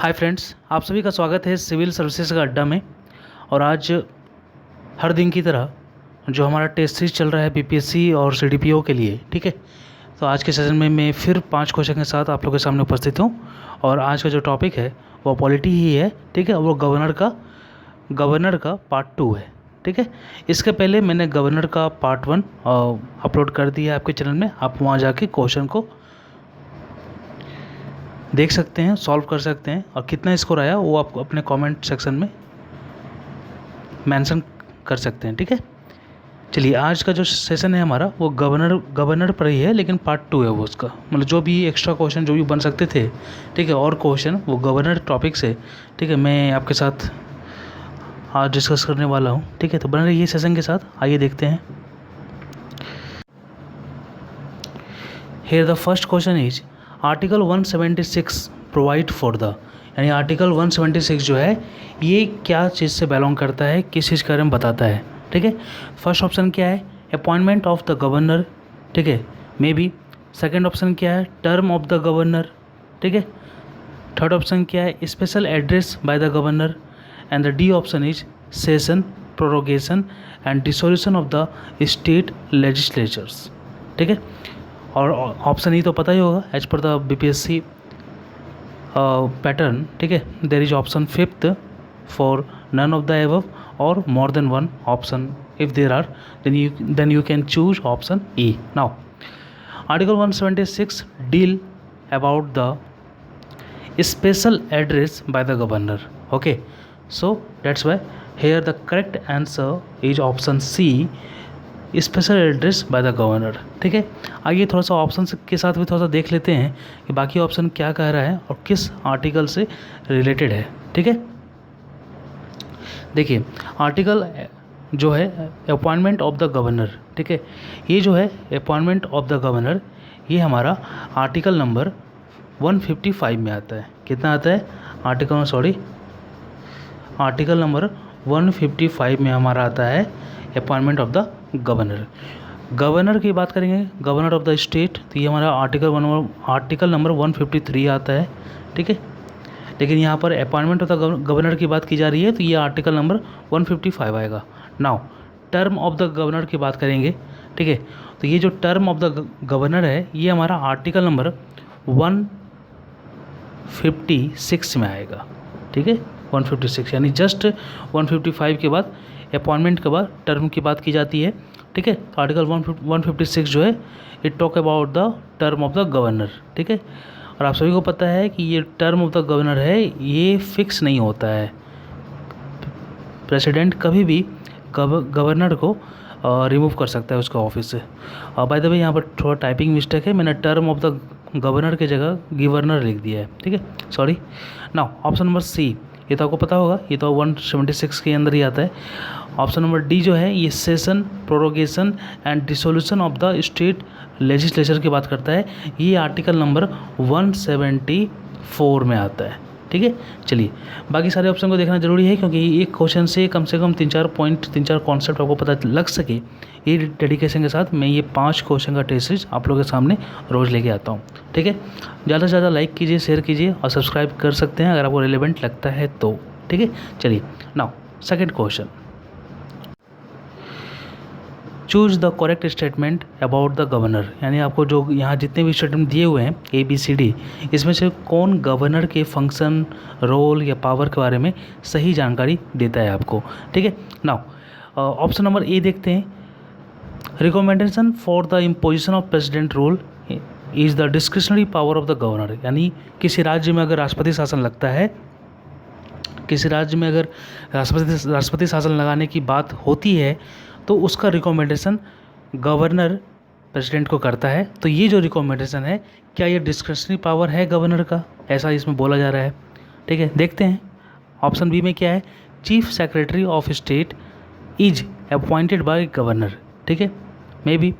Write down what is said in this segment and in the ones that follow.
Hi friends, आप सभी का स्वागत है सिविल सर्विसेज का अड्डा में। और आज हर दिन की तरह जो हमारा टेस्ट सीरीज चल रहा है बीपीएससी और सीडीपीओ के लिए, ठीक है। तो आज के सेशन में मैं फिर 5 क्वेश्चन के साथ आप लोगों के सामने उपस्थित हूँ। और आज का जो टॉपिक है वो पॉलिटी ही है, ठीक है। वो गवर्नर का पार्ट 2 है, ठीक है। इसके पहले मैंने गवर्नर का पार्ट 1 अपलोड कर दिया है आपके चैनल में। आप वहाँ जाके क्वेश्चन को देख सकते हैं, सॉल्व कर सकते हैं, और कितना स्कोर आया वो आप अपने कमेंट सेक्शन में मेंशन कर सकते हैं, ठीक है। चलिए, आज का जो सेशन है हमारा वो गवर्नर पर ही है, लेकिन पार्ट 2 है वो उसका। मतलब जो भी एक्स्ट्रा क्वेश्चन जो भी बन सकते थे, ठीक है, और क्वेश्चन वो गवर्नर टॉपिक से, ठीक है, मैं आपके साथ आज डिस्कस करने वाला हूँ, ठीक है। तो बने रहिए सेशन के साथ, आइए देखते हैं। Here the first question is article 176 provide for the, यानी आर्टिकल 176 जो है ये क्या चीज़ से बिलोंग करता है, किस चीज़ के बारे में बताता है, ठीक है। फर्स्ट ऑप्शन क्या है, अपॉइंटमेंट ऑफ द गवर्नर, ठीक है, मे बी। सेकेंड ऑप्शन क्या है, टर्म ऑफ द गवर्नर, ठीक है। थर्ड ऑप्शन क्या है, special address bye the governor. And the D option is session, prorogation and dissolution of the state legislatures, ठीक है। और ऑप्शन ई तो पता ही होगा, as per the BPSC pattern, ठीक है। There is option fifth for none of the above और more than one option if there are, then you can choose option E. Now, Article 176 deal about the special address by the governor. Okay, so that's why here the correct answer is option C, special address bye the governor, ठीक है। आइए थोड़ा सा option के साथ भी थोड़ा सा देख लेते हैं कि बाकी ऑप्शन क्या कह रहा है और किस आर्टिकल से रिलेटेड है, ठीक है। देखिए, आर्टिकल जो है अपॉइंटमेंट ऑफ द गवर्नर, ठीक है, ये जो है अपॉइंटमेंट ऑफ द गवर्नर, ये हमारा आर्टिकल नंबर 155 में आता है। कितना आता है, आर्टिकल नंबर 155 में हमारा आता है अपॉइंटमेंट ऑफ द गवर्नर की बात करेंगे, गवर्नर ऑफ द स्टेट, तो ये हमारा आर्टिकल नंबर 153 आता है, ठीक है। लेकिन यहाँ पर अपॉइंटमेंट ऑफ द गवर्नर की बात की जा रही है, तो ये आर्टिकल नंबर 155 आएगा। Now, term of the governor की बात करेंगे, ठीक है, तो ये जो टर्म ऑफ द गवर्नर है ये हमारा आर्टिकल नंबर 156 में आएगा, ठीक है। 156 यानी जस्ट 155 के बाद अपॉइंटमेंट के बाद टर्म की बात की जाती है, ठीक है। तो आर्टिकल 156 जो है it talk about the term of the governor, ठीक है। और आप सभी को पता है कि ये टर्म ऑफ द गवर्नर है, ये फिक्स नहीं होता है। प्रेसिडेंट कभी भी गवर्नर को रिमूव कर सकता है उसका ऑफिस से। बाय द वे, यहाँ पर थोड़ा टाइपिंग मिस्टेक है, मैंने टर्म ऑफ द गवर्नर की जगह गवर्नर लिख दिया है, ठीक है, sorry. Now, option number C, ये तो आपको पता होगा, ये तो 176 के अंदर ही आता है। ऑप्शन नंबर डी जो है ये session, prorogation and dissolution of the state legislature की बात करता है, ये आर्टिकल नंबर 174 में आता है, ठीक है। चलिए, बाकी सारे ऑप्शन को देखना जरूरी है, क्योंकि एक क्वेश्चन से कम 3-4 पॉइंट, 3-4 कॉन्सेप्ट आपको पता लग सके। ये डेडिकेशन के साथ मैं ये 5 क्वेश्चन का टेस्ट सीरीज आप लोगों के सामने रोज़ लेके आता हूँ, ठीक है। ज़्यादा से ज़्यादा लाइक कीजिए, शेयर कीजिए और सब्सक्राइब कर सकते हैं अगर आपको रिलेवेंट लगता है तो, ठीक है। चलिए, now second question, choose the correct statement about the governor, यानी आपको जो यहाँ जितने भी स्टेटमेंट दिए हुए हैं ABCD, इसमें से कौन गवर्नर के फंक्शन, रोल या पावर के बारे में सही जानकारी देता है आपको, ठीक है। नाउ, ऑप्शन नंबर ए देखते हैं, recommendation for the imposition of president rule is the discretionary power of the governor, यानी किसी राज्य में अगर राष्ट्रपति शासन लगता है, किसी राज्य में अगर राष्ट्रपति शासन लगाने की बात होती है तो उसका रिकमेंडेशन गवर्नर प्रेसिडेंट को करता है। तो ये जो रिकमेंडेशन है, क्या ये डिस्क्रिशनरी पावर है गवर्नर का, ऐसा इसमें बोला जा रहा है, ठीक है। देखते हैं ऑप्शन बी में क्या है, chief secretary of state is appointed by governor, ठीक है, may be.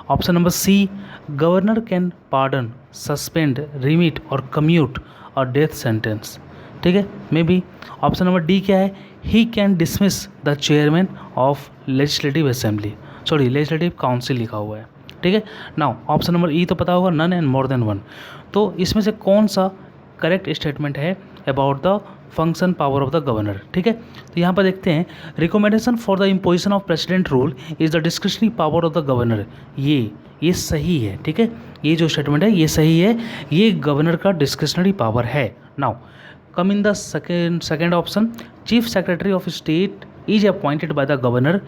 Option number C, governor can pardon, suspend, remit और कम्यूट और डेथ सेंटेंस, ठीक है, may be. Option number D क्या है, he can dismiss the chairman of legislative assembly, sorry legislative council लिखा हुआ है, ठीक है। नाउ, ऑप्शन नंबर ई तो पता होगा, none and more than one. तो इसमें से कौन सा करेक्ट स्टेटमेंट है about the function power of the governor. ठीक है, तो यहाँ पर देखते हैं recommendation for the imposition of president rule is the discretionary power of the governor. ये सही है। ठीक है, ये जो स्टेटमेंट है ये सही है, ये गवर्नर का डिस्क्रिशनरी पावर है। Now come in the second option, chief secretary of state is appointed bye the governor.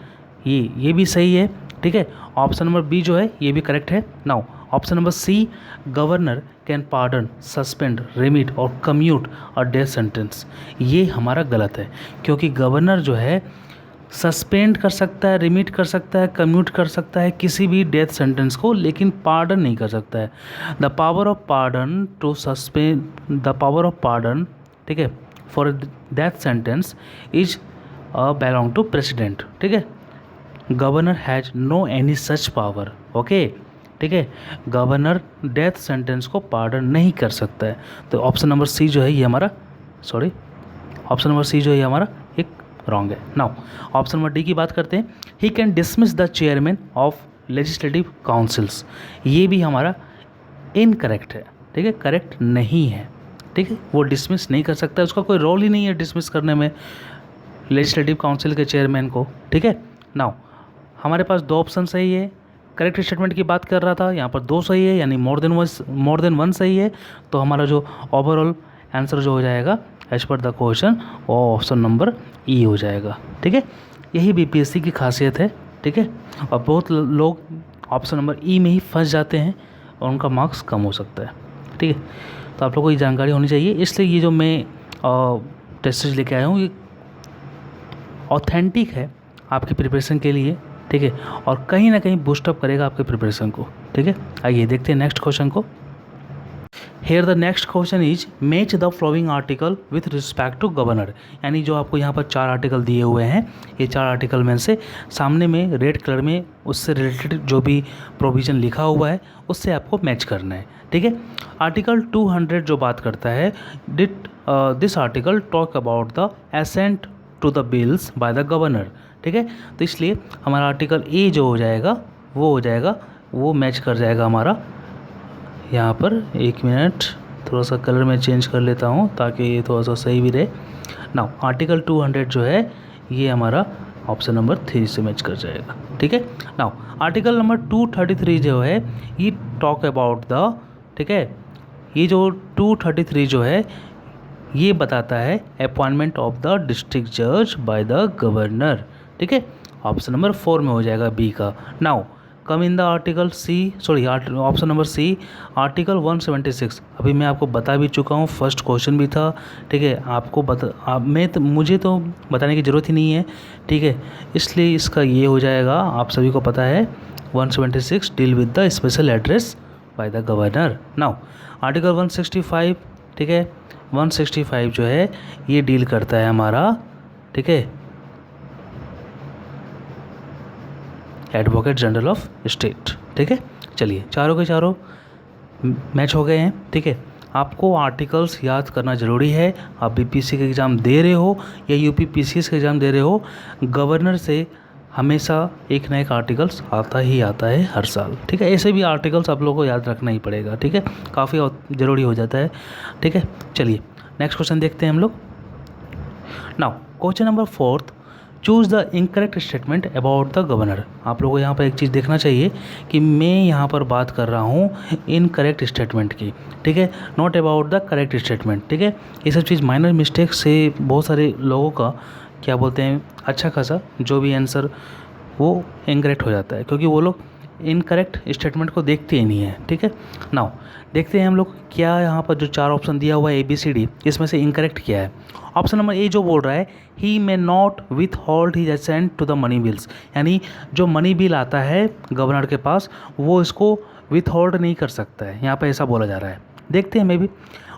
ये भी सही है। ठीक है, ऑप्शन नंबर बी जो है ये भी करेक्ट है। Now option number C, governor can pardon, suspend, remit और कम्यूट अ डेथ सेंटेंस। ये हमारा गलत है, क्योंकि गवर्नर जो है सस्पेंड कर सकता है, रिमिट कर सकता है, कम्यूट कर सकता है किसी भी डेथ सेंटेंस को, लेकिन पार्डन नहीं कर सकता है। The power of pardon to suspend, the power of pardon, ठीक है, for death sentence is belong to president. ठीक है, governor has no any such power. Okay, ठीक है, गवर्नर डेथ सेंटेंस को पार्डन नहीं कर सकता है। तो ऑप्शन नंबर सी जो है ये हमारा, ऑप्शन नंबर सी जो है हमारा एक रॉन्ग है। नाउ ऑप्शन नंबर डी की बात करते हैं, ही can dismiss the chairman of legislative councils. ये भी हमारा इनकरेक्ट है। ठीक है, करेक्ट नहीं है। ठीक है, वो डिसमिस नहीं कर सकता, उसका कोई रोल ही नहीं है डिसमिस करने में लेजिस्लेटिव काउंसिल के चेयरमैन को। ठीक है, नाउ हमारे पास दो ऑप्शन सही है। करेक्ट स्टेटमेंट की बात कर रहा था, यहाँ पर दो सही है, यानी मोर देन वन सही है। तो हमारा जो ओवरऑल आंसर जो हो जाएगा एज पर द क्वेश्चन, वो ऑप्शन नंबर ई हो जाएगा। ठीक है, यही बीपीएससी की खासियत है। ठीक है, और बहुत लोग ऑप्शन नंबर ई में ही फंस जाते हैं और उनका मार्क्स कम हो सकता है। ठीक है, तो आप लोगों को ये जानकारी होनी चाहिए, इसलिए ये जो मैं टेस्ट लेके आया हूँ ये ऑथेंटिक है आपकी प्रिपरेशन के लिए। ठीक है, और कहीं ना कहीं बूस्टअप करेगा आपके प्रिपरेशन को। ठीक है, आइए देखते हैं नेक्स्ट क्वेश्चन को। Here the next question is match the following article with respect to governor. यानी जो आपको यहाँ पर 4 आर्टिकल दिए हुए हैं, ये 4 आर्टिकल में से सामने में रेड कलर में उससे रिलेटेड जो भी प्रोविज़न लिखा हुआ है उससे आपको मैच करना है। ठीक है, आर्टिकल 200 जो बात करता है, this article talk about the assent to the bills by the governor. ठीक है, तो इसलिए हमारा आर्टिकल ए जो हो जाएगा वो हो जाएगा, वो मैच कर जाएगा हमारा यहाँ पर। एक मिनट, थोड़ा सा कलर में चेंज कर लेता हूँ ताकि ये थोड़ा सा सही भी रहे। नाउ आर्टिकल 200 जो है ये हमारा ऑप्शन नंबर 3 से मैच कर जाएगा। ठीक है, नाउ आर्टिकल नंबर 233 जो है ये टॉक अबाउट द, ठीक है, ये जो 233 जो है ये बताता है अपॉइंटमेंट ऑफ द डिस्ट्रिक्ट जज बाय द गवर्नर। ठीक है, ऑप्शन नंबर 4 में हो जाएगा बी का। Now come in the article C, option number C, article 176। अभी मैं आपको बता भी चुका हूँ, फर्स्ट क्वेश्चन भी था। ठीक है, आपको मुझे तो बताने की ज़रूरत ही नहीं है। ठीक है, इसलिए इसका ये हो जाएगा, आप सभी को पता है 176 deal with the special address bye the governor. Now article 165, ठीक है, 165 जो है ये डील करता है हमारा, ठीक है, एडवोकेट जनरल ऑफ स्टेट। ठीक है, चलिए चारों के चारों मैच हो गए हैं। ठीक है, आपको आर्टिकल्स याद करना ज़रूरी है। आप बीपीएससी के एग्ज़ाम दे रहे हो या यूपीपीसीएस के एग्ज़ाम दे रहे हो, गवर्नर से हमेशा एक ना एक आर्टिकल्स आता ही आता है हर साल। ठीक है, ऐसे भी आर्टिकल्स आप लोगों को याद रखना ही पड़ेगा। ठीक है, काफ़ी ज़रूरी हो जाता है। ठीक है, चलिए नेक्स्ट क्वेश्चन देखते हैं हम लोग। Now question number 4, choose the incorrect statement about the governor. आप लोगों को यहाँ पर एक चीज़ देखना चाहिए कि मैं यहाँ पर बात कर रहा हूँ इनकरेक्ट स्टेटमेंट की। ठीक है, not about the correct statement. ठीक है, ये सब चीज़ माइनर मिस्टेक से बहुत सारे लोगों का क्या बोलते हैं, अच्छा खासा जो भी आंसर वो इनकरेक्ट हो जाता है, क्योंकि वो लोग इनकरेक्ट स्टेटमेंट को देखते ही नहीं है। ठीक है, नाउ देखते हैं हम लोग क्या यहाँ पर जो 4 ऑप्शन दिया हुआ है ABCD, इसमें से इनकरेक्ट क्या है। ऑप्शन नंबर ए जो बोल रहा है, he may not withhold his assent to the money bills, यानी जो मनी बिल आता है गवर्नर के पास वो इसको विथ होल्ड नहीं कर सकता है, यहाँ पे ऐसा बोला जा रहा है। देखते हैं मे भी।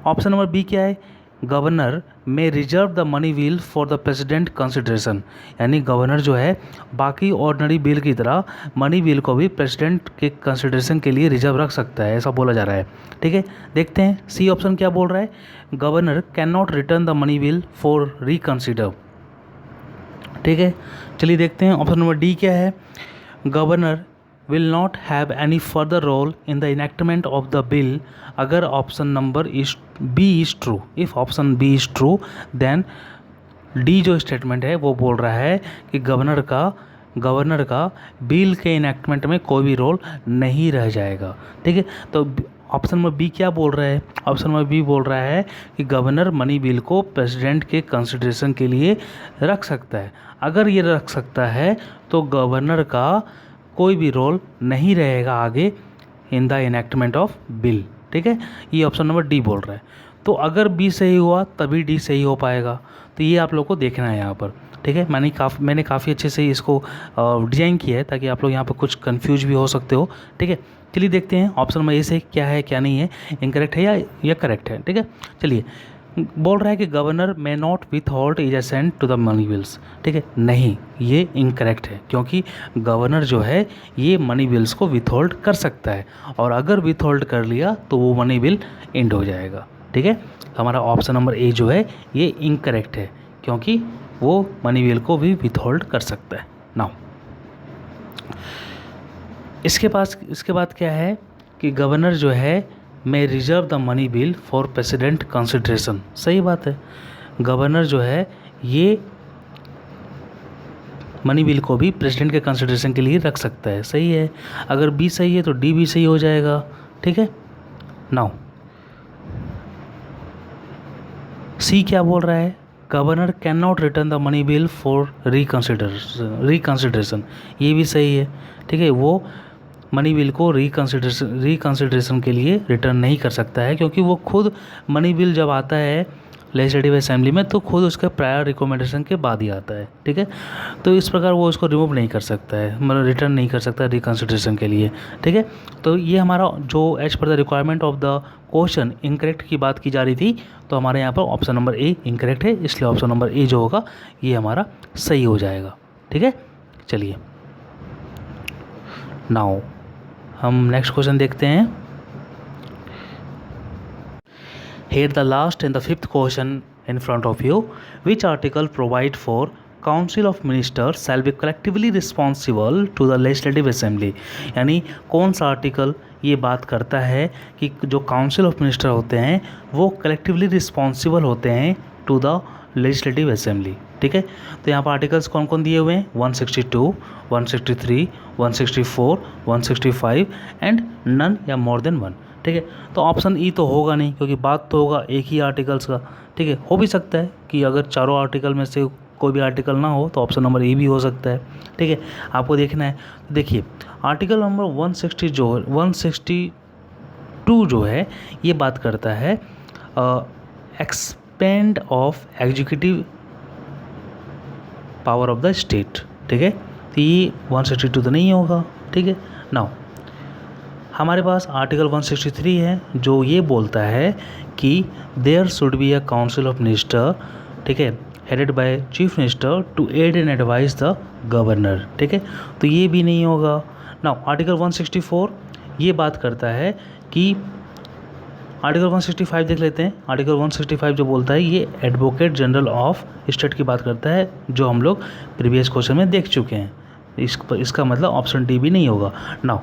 ऑप्शन नंबर बी क्या है, गवर्नर में reserve the money bill for the president consideration, यानी गवर्नर जो है बाकी ऑर्डिनरी बिल की तरह मनी बिल को भी प्रेसिडेंट के कंसिडरेशन के लिए रिजर्व रख सकता है, ऐसा बोला जा रहा है। ठीक है, देखते हैं सी ऑप्शन क्या बोल रहा है, governor can not return the money bill for reconsider. ठीक है, चलिए देखते हैं ऑप्शन नंबर डी क्या है, governor will not have any further role in the enactment of the bill अगर option number B is true. If option B is true then D जो statement है वो बोल रहा है कि गवर्नर का बिल के इनैक्टमेंट में कोई भी रोल नहीं रह जाएगा. ठीक है, तो ऑप्शन नंबर बी क्या बोल रहा है? ऑप्शन नंबर बी बोल रहा है कि गवर्नर मनी बिल को प्रेसिडेंट के कंसिडरेशन के लिए रख सकता है. अगर ये रख सकता है तो गवर्नर का कोई भी रोल नहीं रहेगा आगे in the enactment of bill. ठीक है, ये ऑप्शन नंबर डी बोल रहा है. तो अगर बी सही हुआ तभी डी सही हो पाएगा. तो ये आप लोग को देखना है यहाँ पर. ठीक है, मैंने काफ़ी अच्छे से इसको डिज़ाइन किया है ताकि आप लोग यहाँ पर कुछ कंफ्यूज भी हो सकते हो. ठीक है, चलिए देखते हैं ऑप्शन नंबर ए से क्या है क्या नहीं है, इनकरेक्ट है या करेक्ट है. ठीक है, चलिए बोल रहा है कि governor may not withhold is assent to the money bills. ठीक है, नहीं, ये इनकरेक्ट है क्योंकि गवर्नर जो है ये मनी बिल्स को विथ होल्ड कर सकता है और अगर विथ होल्ड कर लिया तो वो मनी बिल एंड हो जाएगा. ठीक है, हमारा ऑप्शन नंबर ए जो है ये इनकरेक्ट है क्योंकि वो मनी बिल को भी विथ होल्ड कर सकता है. नाउ इसके बाद क्या है कि गवर्नर जो है may reserve the money bill for president consideration. सही बात है, गवर्नर जो है ये मनी बिल को भी प्रेसिडेंट के कंसिडरेशन के लिए रख सकता है. सही है, अगर बी सही है तो डी भी सही हो जाएगा. ठीक है, नाउ सी क्या बोल रहा है? Governor can not return the money bill for reconsideration. ये भी सही है. ठीक है, वो मनी बिल को रिकंसिडरेशन के लिए रिटर्न नहीं कर सकता है क्योंकि वो खुद मनी बिल जब आता है लेजिस्लेटिव असेंबली में तो खुद उसके प्रायर रिकमेंडेशन के बाद ही आता है. ठीक है, तो इस प्रकार वो उसको रिमूव नहीं कर सकता है, मतलब रिटर्न नहीं कर सकता रिकंसिडरेशन के लिए. ठीक है, तो ये हमारा जो as per the requirement of the question incorrect की बात की जा रही थी तो हमारे यहाँ पर ऑप्शन नंबर ए इनकरेक्ट है, इसलिए ऑप्शन नंबर ए जो होगा ये हमारा सही हो जाएगा. ठीक है, चलिए नाउ हम नेक्स्ट क्वेश्चन देखते हैं. Here the last and the fifth question in front of you. Which article provide for Council of Ministers shall be collectively responsible to the Legislative Assembly? यानी कौन सा आर्टिकल ये बात करता है कि जो काउंसिल ऑफ मिनिस्टर होते हैं वो कलेक्टिवली रिस्पॉन्सिबल होते हैं टू द लेजिस्लेटिव असेंबली. ठीक है, तो यहाँ पर आर्टिकल्स कौन कौन दिए हुए हैं? 162, 163, 164, 165 एंड नन या मोर देन वन. ठीक है, तो ऑप्शन ई तो होगा नहीं क्योंकि बात तो होगा एक ही आर्टिकल्स का. ठीक है, हो भी सकता है कि अगर चारों आर्टिकल में से कोई भी आर्टिकल ना हो तो ऑप्शन नंबर ए भी हो सकता है. ठीक है, आपको देखना है. देखिए आर्टिकल नंबर 162 जो है ये बात करता है expand of executive power of the state. ठीक है, तो ये 162 तो नहीं होगा. ठीक है, नाउ हमारे पास आर्टिकल 163 है जो ये बोलता है कि there should be a council of minister. ठीक है, headed by chief minister to aid and advise the governor. ठीक है, तो ये भी नहीं होगा. नाउ आर्टिकल 164 ये बात करता है कि आर्टिकल 165 देख लेते हैं. आर्टिकल 165 जो बोलता है ये एडवोकेट जनरल ऑफ स्टेट की बात करता है जो हम लोग प्रीवियस क्वेश्चन में देख चुके हैं. इसका मतलब ऑप्शन डी भी नहीं होगा. Now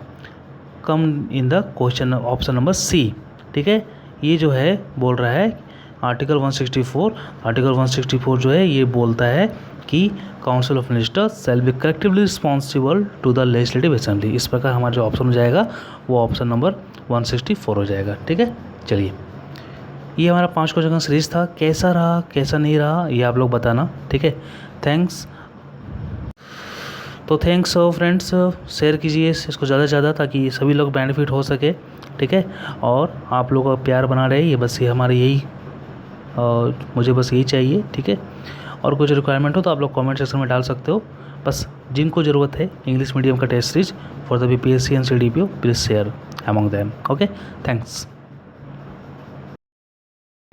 come in the question option number C. ठीक है, ये जो है बोल रहा है आर्टिकल 164 जो है ये बोलता है कि council of ministers shall be collectively responsible to the legislative assembly. इस प्रकार हमारा जो ऑप्शन हो जाएगा वो ऑप्शन नंबर 164 हो जाएगा. ठीक है, चलिए ये हमारा 5 क्वेश्चन का सीरीज था. कैसा रहा कैसा नहीं रहा ये आप लोग बताना. ठीक है, थैंक्स. तो थैंक्स फ्रेंड्स, शेयर कीजिए इसको ज़्यादा से ज़्यादा ताकि सभी लोग बेनिफिट हो सके. ठीक है, और आप लोग का प्यार बना रहे ये बस ये हमारे यही मुझे बस यही चाहिए. ठीक है, और कुछ रिक्वायरमेंट हो तो आप लोग कमेंट सेक्शन में डाल सकते हो. बस जिनको ज़रूरत है इंग्लिश मीडियम का test series for the BPSC and CDPO please share among them. Okay, thanks.